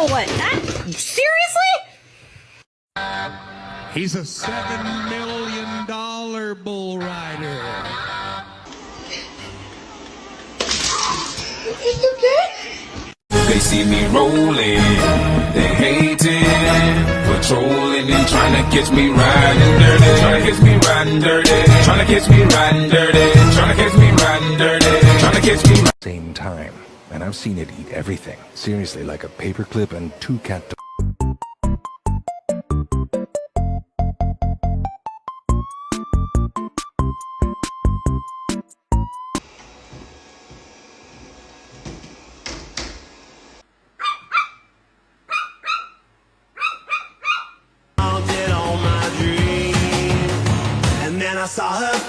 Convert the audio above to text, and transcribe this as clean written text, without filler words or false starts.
now what? Seriously? He's a $7 million bull rider. They see me rolling, they hating, patrolling and trying to catch me riding dirty, trying to catch me riding dirty, trying to catch me riding dirty, trying to catch me riding dirty, trying to catch me. Same time, and I've seen it eat everything. Seriously, like a paperclip and two cat. I saw her